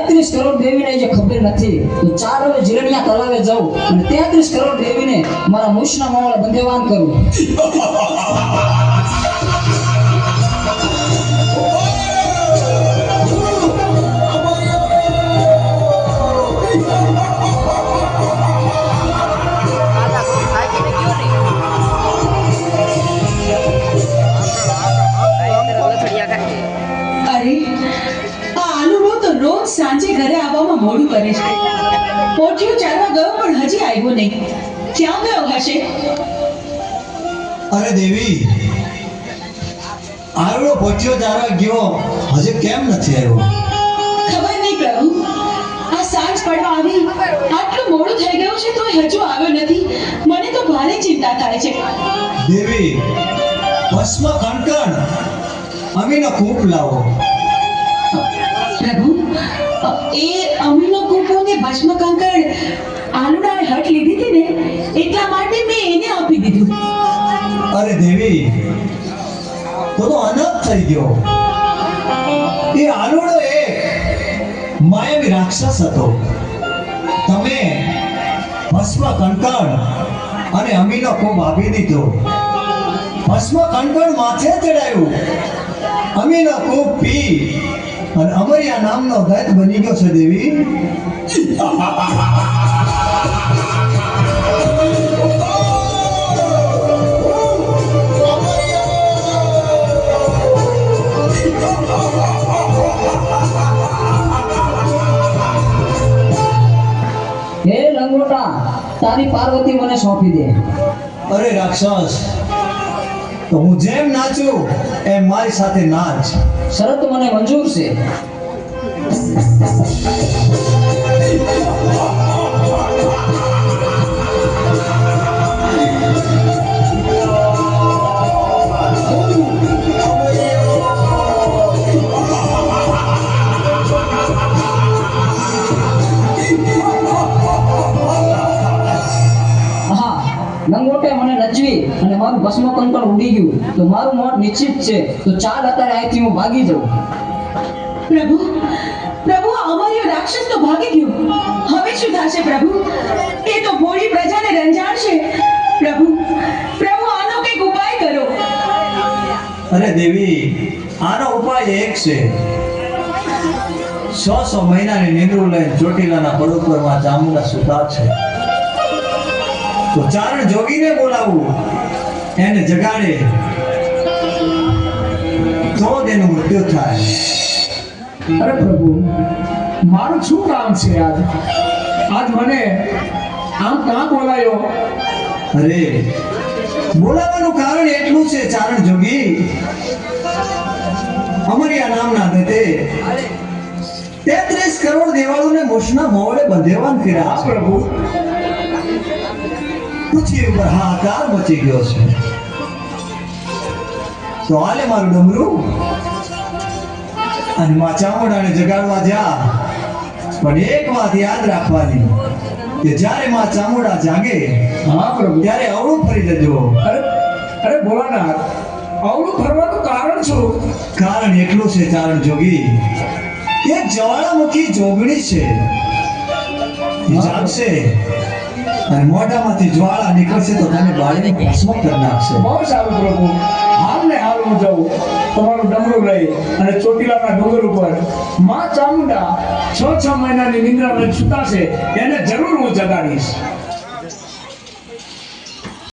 33 કરોડ દેવીને જે ખબર નથી તો ચાલ હવે જીરણિયા તળાવે જાઉં અને 33 કરોડ દેવીને મારા મુશના માવળે બંધેવાન કરું. રોજ સાંજે ઘરે આવવામાં મોડું કરે છે. પોઠિયો ચારવા ગયો પણ હજી આવ્યો નહીં. ક્યાં ગયો હશે? અરે દેવી, આરડો પોઠિયો ચારવા ગયો હજી કેમ નથી આવ્યો? ખબર નહીં પ્રભુ. આ સાંજ પડવા આવી આટલું મોડું થઈ ગયું છે તોય હજુ આવ્યો નથી. મને તો ભારે ચિંતા થાય છે. દેવી, ભસ્મ કણકણ અમીનો કૂપ લાવો. પ્રભુ, એ અમીનો કૂપો ને ભસ્મ કંકણ આલુડાએ હટ લીધી હતી ને એટલા માટે મેં એને આપી દીધું. અરે દેવી, તો અનર્થ થઈ ગયો. એ આલુડો એક માયાવી રાક્ષસ હતો. તમે ભસ્મ કણકણ અને અમીનો કૂપ આપી દીધો. ભસ્મ કણકણ માથે ચડાયું, અમીનો કૂપ પી અને અમરિયા નામનો દૈત બની ગયો છે. દેવી, હે લંગોટા, તારી પાર્વતી મને સોંપી દે. અરે રાક્ષસ, તો હું જેમ નાચું એમ મારી સાથે નાચ. શરત મને મંજૂર છે. લંગોટે મને નચવી અને મારું ભસ્મ કંકણ ઉડી ગયું તો મારું મોત નિશ્ચિત છે. તો ચાલ અત્યારે અહીંથી હું ભાગી જાઉં. પ્રભુ, પ્રભુ, આ અમર્યો રાક્ષસ તો ભાગી ગયો. હવે શું થશે પ્રભુ? એ તો ભોળી પ્રજાને રંજાડશે. પ્રભુ, પ્રભુ, આનો કંઈક ઉપાય કરો. અરે દેવી, આનો ઉપાય એક છે. 100 મહિનાની નિંદ્રું લઈને ચોટીલાના પડોપરમાં ચામુંડા સુતા છે. તો ચારણ જોગીને બોલાવું, એને જગાડે તો તેનું મૃત્યુ થાય. અરે પ્રભુ, મારું શું કામ છે આજ મને આમ ક્યાં બોલાયો? અરે બોલાવાનું કારણ એટલું છે ચારણ જોગી, અમરિયા નામના દતે 33 કરોડ દેવાળોને મોશના મોવડે બંધેવાન કર્યા. હા પ્રભુ, પૃથ્વી ઉપર હાહાકાર મચી ગયો છે. તો હાલે મારું ડમરું અને માં ચામુંડાને જગાડવા જા. પણ એક વાત યાદ રાખવાની કે જ્યારે માં ચામુંડા જાગે હા પ્રભુ. ત્યારે અવળું ફરી જજો. અરે ભોળાનાથ, આવડું ફરવાનું કારણ શું? કારણ એટલું છે ચારણ જોગી, એક જ્વાળામુખી જોગણી છે. એ જાગશે અને મોઢામાંથી જ્વાળા નીકળશે તો તને બાળીને ભસ્મ કરી નાખશે. બહુ સારું પ્રભુ. હાલ ને હાલ હું જાઉં તમારું ડમરું લઈ અને ચોટીલાના ડુંગર ઉપર માં ચામુંડા 6 મહિનાની નિંદ્રામાં સુતા છે એને જરૂર હું જગાડીશ.